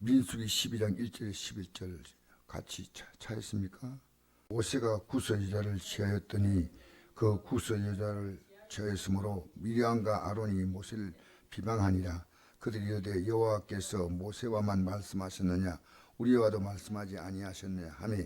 민수기 12장 1절 11절 같이 찾았습니까? 모세가 구설여자를 취하였더니 그 구설여자를 취하였으므로 미리암과 아론이 모세를 비방하니라. 그들이 이르되 여호와께서 모세와만 말씀하셨느냐 우리와도 말씀하지 아니하셨느냐 하며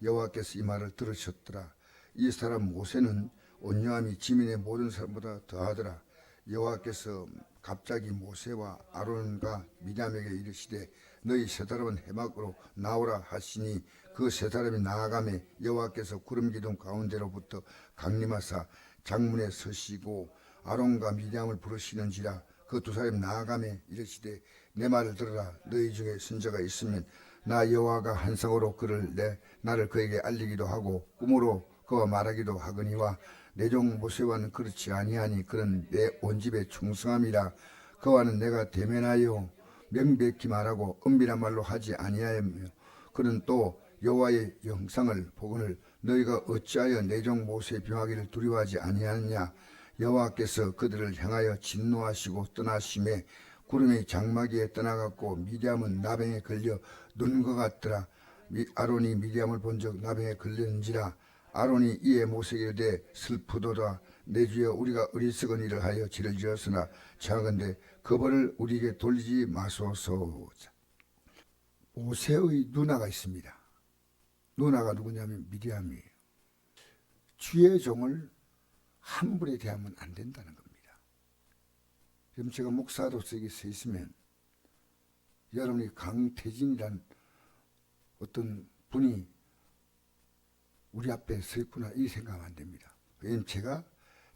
여호와께서 이 말을 들으셨더라. 이 사람 모세는 온유함이 지민의 모든 사람보다 더하더라. 여호와께서 갑자기 모세와 아론과 미리암에게 이르시되 너희 세 사람은 해막으로 나오라 하시니 그 세 사람이 나아가매 여호와께서 구름 기둥 가운데로부터 강림하사 장문에 서시고 아론과 미리암을 부르시는지라. 그 두 사람이 나아가매 이르시되 내 말을 들으라. 너희 중에 선자가 있으면 나 여호와가 환상으로 나를 그에게 알리기도 하고 꿈으로 그와 말하기도 하거니와 내 종 모세와는 그렇지 아니하니 그는 내 온 집에 충성함이라. 그와는 내가 대면하여 명백히 말하고 은밀한 말로 하지 아니하며 그는 또 여호와의 영상을 보거늘 너희가 어찌하여 내 종 모세의 병하기를 두려워하지 아니하느냐. 여호와께서 그들을 향하여 진노하시고 떠나심에 구름이 장막위에 떠나갔고 미리암은 나병에 걸려 눈 것 같더라. 아론이 미리암을 본즉 나병에 걸렸는지라. 아론이 이에 모세에게 이르되 슬프도다. 내 주여 우리가 어리석은 일을 하여 죄를 지었으나 청하건대 그 벌을 우리에게 돌리지 마소서. 모세의 누나가 있습니다. 누나가 누구냐면 미리암이에요. 주의 종을 함부로 대하면 안 된다는 겁니다. 그럼 제가 목사로서 여기 서 있으면 여러분이 강태진이란 어떤 분이 우리 앞에 서 있구나 이 생각하면 안 됩니다. 왜냐하면 제가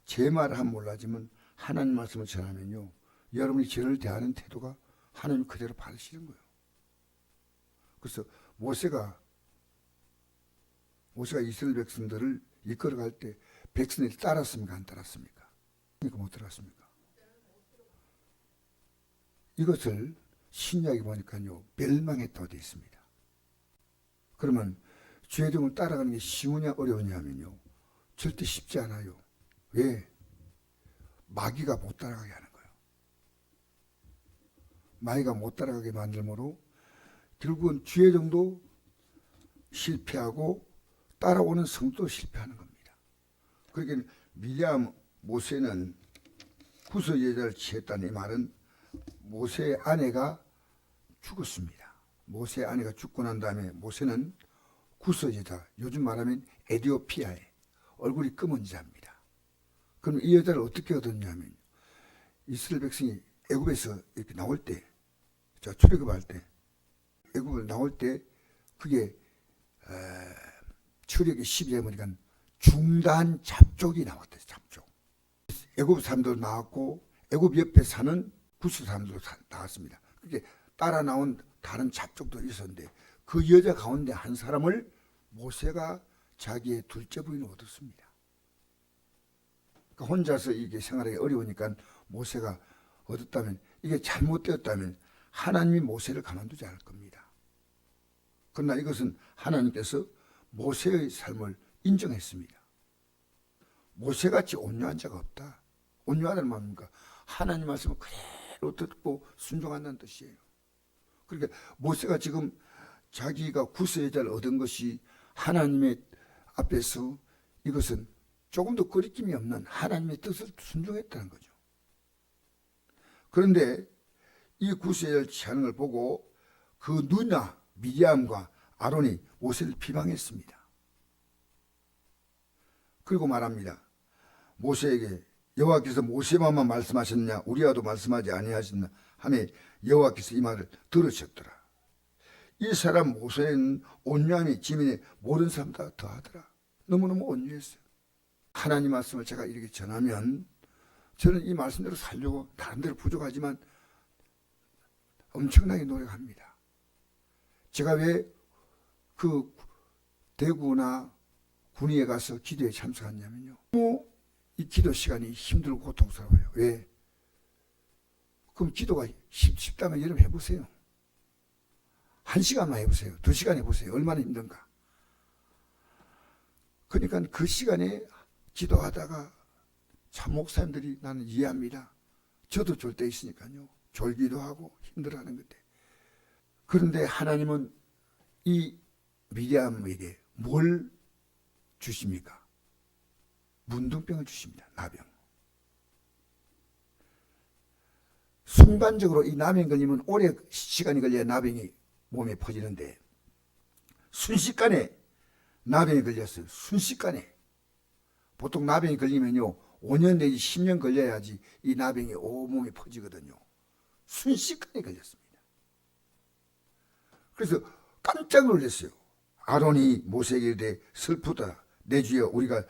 제 말을 하면 몰라지만 하나님 말씀을 전하면요 여러분이 저를 대하는 태도가 하나님 그대로 받으시는 거예요. 그래서 모세가 이스라엘 백성들을 이끌어갈 때 백성들이 따랐습니까 안 따랐습니까? 못 따랐습니까? 이것을 신약에 보니까요 멸망했다고 되어 있습니다. 그러면 주의 종을 따라가는 게 쉬우냐 어려우냐 하면요 절대 쉽지 않아요. 왜? 마귀가 못 따라가게 하는 거예요. 마귀가 못 따라가게 만들므로 결국은 주의 종도 실패하고 따라오는 성도 실패하는 겁니다. 그러니까 미리암 모세는 구설여자를 취했다는 이 말은 모세의 아내가 죽었습니다. 모세의 아내가 죽고 난 다음에 모세는 구설여자, 요즘 말하면 에티오피아의 얼굴이 검은 자입니다. 그럼 이 여자를 어떻게 얻었냐면 이스라엘 백성이 애굽에서 이렇게 나올 때, 출애굽할 때, 애굽을 나올 때 그게 출애굽기 12장에 보니까 중단 잡족이 나왔대요. 잡족. 애굽 사람도 나왔고 애굽 옆에 사는 구스 사람도 나왔습니다. 그게 따라 나온 다른 잡족도 있었는데 그 여자 가운데 한 사람을 모세가 자기의 둘째 부인으로 얻었습니다. 그러니까 혼자서 이게 생활하기 어려우니까 모세가 얻었다면 이게 잘못되었다면 하나님이 모세를 가만두지 않을 겁니다. 그러나 이것은 하나님께서 모세의 삶을 인정했습니다. 모세같이 온유한 자가 없다. 온유하다는 말입니까? 하나님 말씀을 그대로 듣고 순종한다는 뜻이에요. 그러니까 모세가 지금 자기가 구설여자를 얻은 것이 하나님의 앞에서 이것은 조금도 거리낌이 없는 하나님의 뜻을 순종했다는 거죠. 그런데 이 구설여자를 취하는 걸 보고 그 누나 미리암과 아론이 모세를 비방했습니다. 그리고 말합니다. 모세에게 여호와께서 모세만만 말씀하셨느냐 우리와도 말씀하지 아니하셨나 하며 여호와께서 이 말을 들으셨더라. 이 사람 모세는 온유함이 지민의 모든 사람보다 더하더라. 너무너무 온유했어요. 하나님 말씀을 제가 이렇게 전하면 저는 이 말씀대로 살려고 다른 데로 부족하지만 엄청나게 노력합니다. 제가 왜 그 대구나 군위에 가서 기도에 참석했냐면요. 이 기도 시간이 힘들고 고통스러워요. 왜? 그럼 기도가 쉽다면 여러분 해보세요. 1시간만 해보세요. 2시간 해보세요. 얼마나 힘든가. 그러니까 그 시간에 기도하다가 참 목사님들이 나는 이해합니다. 저도 졸 때 있으니까요. 졸기도 하고 힘들어하는 건데 그런데 하나님은 이 미리암에게 뭘 주십니까? 문둥병을 주십니다. 나병. 순간적으로 이 나병 걸리면 오래 시간이 걸려야 나병이 몸에 퍼지는데 순식간에 나병이 걸렸어요. 순식간에. 보통 나병이 걸리면요 5년 내지 10년 걸려야지 이 나병이 온몸에 퍼지거든요. 순식간에 걸렸습니다. 그래서 깜짝 놀랐어요. 아론이 모세에게 이르되 슬프다. 내 주여 우리가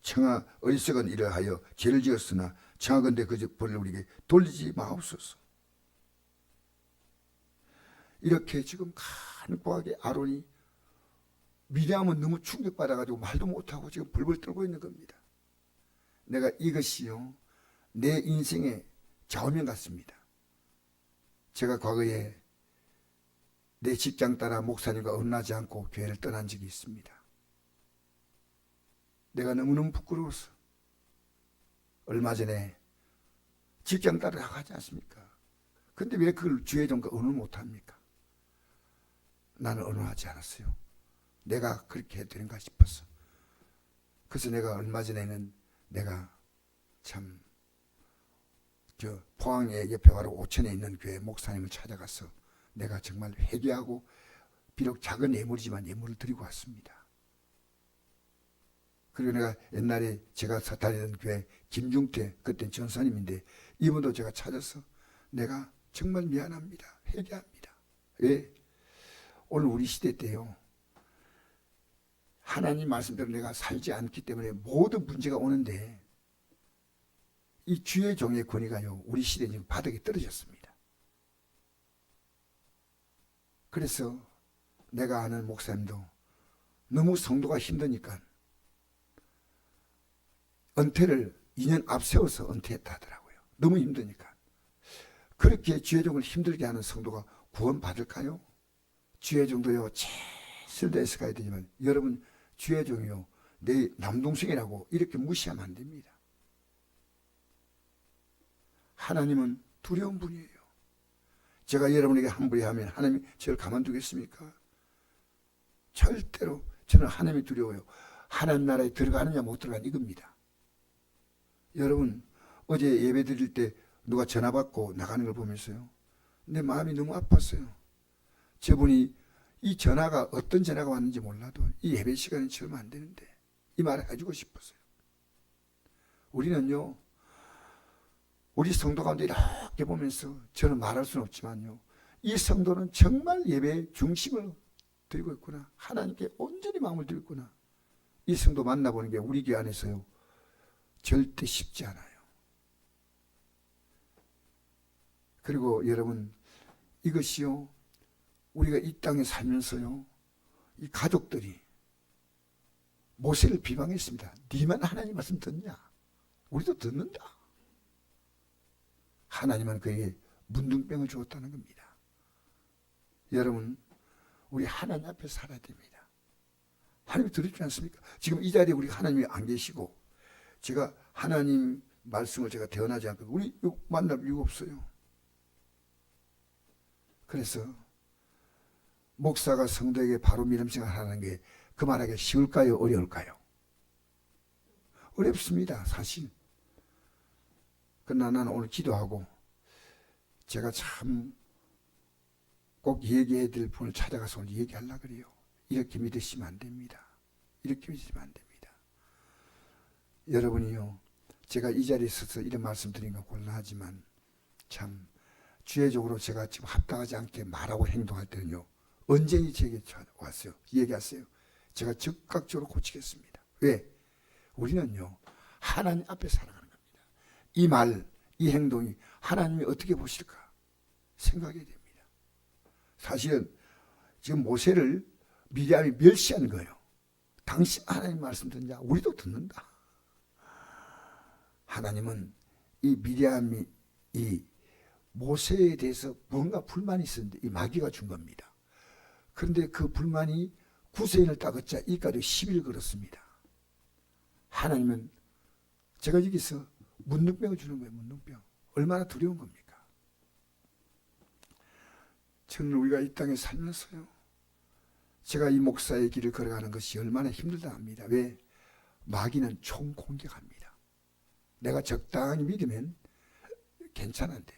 청하 어리석은 일을 하여 죄를 지었으나 청하건대 그 벌을 우리에게 돌리지 마옵소서. 이렇게 지금 간과하게 아론이 미리암은 너무 충격받아가지고 말도 못하고 지금 벌벌 떨고 있는 겁니다. 내가 이것이요 내 인생의 좌우명 같습니다. 제가 과거에 내 직장 따라 목사님과 언나지 않고 교회를 떠난 적이 있습니다. 내가 너무너무 부끄러워서 얼마 전에 직장 따라 나가지 않습니까? 근데 왜 그걸 주의 종과 언어를 못합니까? 나는 언어하지 않았어요. 내가 그렇게 해야 되는가 싶어서. 그래서 내가 얼마 전에는 내가 참 포항에 옆에 바로 오천에 있는 교회 목사님을 찾아가서 내가 정말 회개하고 비록 작은 예물이지만 예물을 드리고 왔습니다. 그리고 내가 옛날에 제가 다니던 교회 김중태 그때 전사님인데 이분도 제가 찾아서 내가 정말 미안합니다. 회개합니다. 왜? 오늘 우리 시대 때요 하나님 말씀대로 내가 살지 않기 때문에 모든 문제가 오는데 이 주의 종의 권위가요 우리 시대에 지금 바닥에 떨어졌습니다. 그래서 내가 아는 목사님도 너무 성도가 힘드니까 은퇴를 2년 앞세워서 은퇴했다 하더라고요. 너무 힘드니까. 그렇게 주의 종을 힘들게 하는 성도가 구원 받을까요? 주의 종도요 최선대에서 가야 되지만 여러분 주의 종이요 내 남동생이라고 이렇게 무시하면 안 됩니다. 하나님은 두려운 분이에요. 제가 여러분에게 함부로 하면 하나님이 저를 가만두겠습니까? 절대로 저는 하나님이 두려워요. 하나님 나라에 들어가느냐 못 들어가느냐 이겁니다. 여러분 어제 예배 드릴 때 누가 전화 받고 나가는 걸 보면서요 내 마음이 너무 아팠어요. 저분이 이 전화가 어떤 전화가 왔는지 몰라도 이 예배 시간에 치우면 안 되는데 이 말을 해주고 싶었어요. 우리는요 우리 성도 가운데 이렇게 보면서 저는 말할 수는 없지만요 이 성도는 정말 예배의 중심을 드리고 있구나. 하나님께 온전히 마음을 드리고 있구나. 이 성도 만나보는 게 우리 교회 안에서요 절대 쉽지 않아요. 그리고 여러분 이것이요 우리가 이 땅에 살면서요 이 가족들이 모세를 비방했습니다. 네만 하나님 말씀 듣냐? 우리도 듣는다. 하나님은 그에게 문둥병을 주었다는 겁니다. 여러분 우리 하나님 앞에 살아야 됩니다. 하나님이 들으시지 않습니까? 지금 이 자리에 우리 하나님이 안 계시고 제가 하나님 말씀을 제가 대언하지 않고 우리 만날 이유가 없어요. 그래서 목사가 성도에게 바로 믿음생활 하는 게 그 말하기가 쉬울까요? 어려울까요? 어렵습니다. 사실. 그러나 나는 오늘 기도하고 제가 참 꼭 얘기해야 될 분을 찾아가서 오늘 얘기하려고 그래요. 이렇게 믿으시면 안 됩니다. 이렇게 믿으시면 안 됩니다. 여러분이요 제가 이 자리에 서서 이런 말씀 드린 건 곤란하지만 참 주의적으로 제가 지금 합당하지 않게 말하고 행동할 때는요 언쟁이 제게 왔어요. 얘기하세요. 제가 즉각적으로 고치겠습니다. 왜? 우리는요 하나님 앞에 살아가는 겁니다. 이 말, 이 행동이 하나님이 어떻게 보실까 생각해야 됩니다. 사실은 지금 모세를 미리암이 멸시하는 거예요. 당신 하나님 말씀 듣냐? 우리도 듣는다. 하나님은 이 미리암이 이 모세에 대해서 뭔가 불만이 있었는데 이 마귀가 준 겁니다. 그런데 그 불만이 구세인을 따걷자 이까지 10일 걸었습니다. 하나님은 제가 여기서 문둥병을 주는 거예요. 문둥병. 얼마나 두려운 겁니까? 저는 우리가 이 땅에 살면서요, 제가 이 목사의 길을 걸어가는 것이 얼마나 힘들다 합니다. 왜? 마귀는 총공격합니다. 내가 적당히 믿으면 괜찮은데,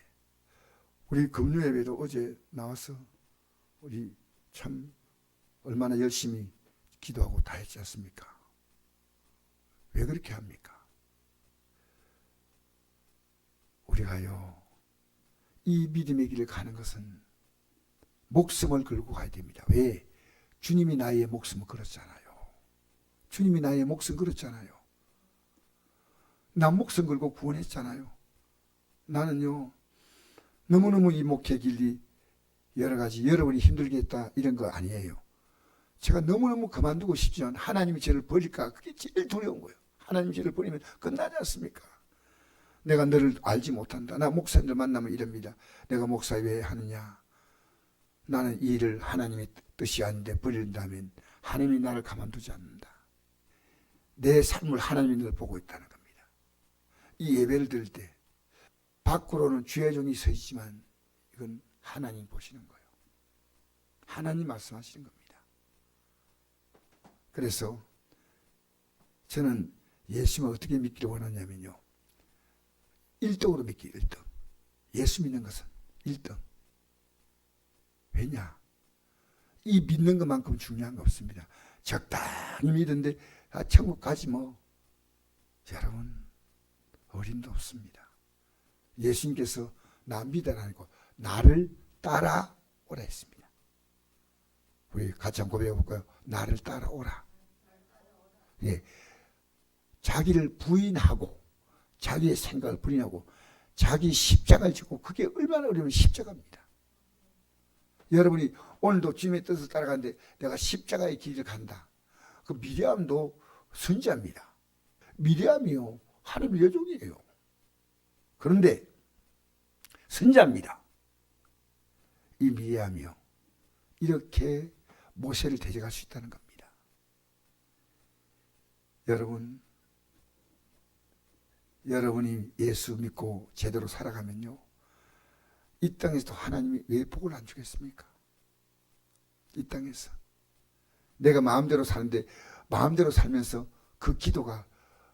우리 금요 예배도 어제 나와서 우리 참 얼마나 열심히 기도하고 다 했지 않습니까? 왜 그렇게 합니까? 우리가요, 이 믿음의 길을 가는 것은 목숨을 걸고 가야 됩니다. 왜? 주님이 나의 목숨을 걸었잖아요. 주님이 나의 목숨 걸었잖아요. 나 목숨 걸고 구원했잖아요. 나는요, 너무너무 이 목회 길이 여러 가지 여러분이 힘들겠다 이런 거 아니에요. 제가 너무너무 그만두고 싶지만 하나님이 저를 버릴까, 그게 제일 두려운 거예요. 하나님이 저를 버리면 끝나지 않습니까? 내가 너를 알지 못한다. 나 목사님들 만나면 이럽니다. 내가 목사 왜 하느냐? 나는 이 일을 하나님의 뜻이 아닌데 버린다면 하나님이 나를 가만두지 않는다. 내 삶을 하나님이 늘 보고 있다는 겁니다. 이 예배를 드릴 때 밖으로는 주의 종이 서 있지만 이건 하나님 보시는 거예요. 하나님 말씀하시는 겁니다. 그래서 저는 예수님을 어떻게 믿기를 원하냐면요, 1등으로 믿기. 1등. 예수 믿는 것은 1등. 왜냐? 이 믿는 것만큼 중요한 거 없습니다. 적당히 믿는데 천국 가지 뭐. 여러분, 어림도 없습니다. 예수님께서 나 믿으라 아니고 나를 따라오라 했습니다. 우리 같이 한번 고백해 볼까요? 나를 따라오라. 예, 자기를 부인하고 자기의 생각을 부인하고 자기 십자가를 지고, 그게 얼마나 어려운 십자가입니다. 여러분이 오늘도 주님의 뜻을 따라가는데 내가 십자가의 길을 간다. 그 미리암도 선지자입니다. 미리암이요, 하나님의 여종이에요. 그런데 선지자입니다. 이 미리암이요, 이렇게 모세를 데려갈 수 있다는 겁니다. 여러분이 예수 믿고 제대로 살아가면요, 이 땅에서도 하나님이 왜 복을 안 주겠습니까? 이 땅에서 내가 마음대로 사는데, 마음대로 살면서 그 기도가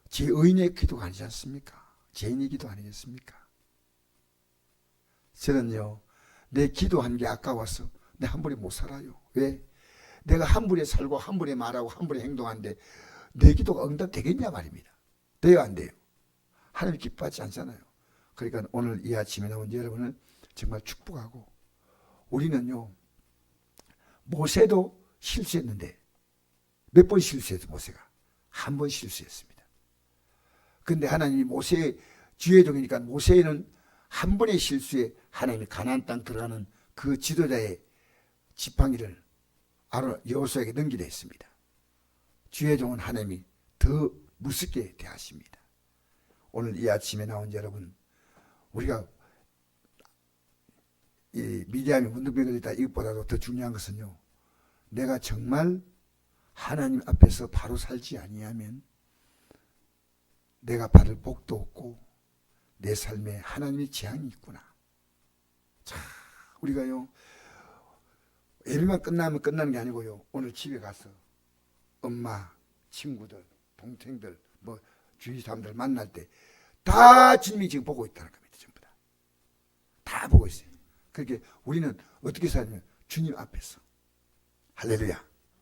제 의인의 기도가 아니지 않습니까? 죄인의 기도 아니겠습니까? 저는요, 내 기도한 게 아까워서 내 한 번에 못 살아요. 왜? 내가 한 번에 살고 한 번에 말하고 한 번에 행동하는데 내 기도가 응답되겠냐 말입니다. 돼요, 안 돼요? 하나님 기뻐하지 않잖아요. 그러니까 오늘 이 아침에 나온 여러분을 정말 축복하고, 우리는요, 모세도 실수했는데 몇 번 실수했어? 모세가 한 번 실수했습니다. 근데 하나님이 모세의 주의 종이니까 모세는 한 번의 실수에 하나님이 가나안 땅 들어가는 그 지도자의 지팡이를 여호수아에게 넘기려 했습니다. 주의 종은 하나님이 더 무섭게 대하십니다. 오늘 이 아침에 나온 여러분, 우리가 이 미디암이 문둥병을 있다, 이것보다도 더 중요한 것은요, 내가 정말 하나님 앞에서 바로 살지 아니하면 내가 받을 복도 없고 내 삶에 하나님의 재앙이 있구나. 자, 우리가요, 예배만 끝나면 끝나는 게 아니고요, 오늘 집에 가서 엄마, 친구들, 동생들, 뭐 주위 사람들 만날 때 다 주님이 지금 보고 있다는 겁니다. 전부 다 보고 있어요. 그렇게 우리는 어떻게 살면 주님 앞에서, 할렐루야,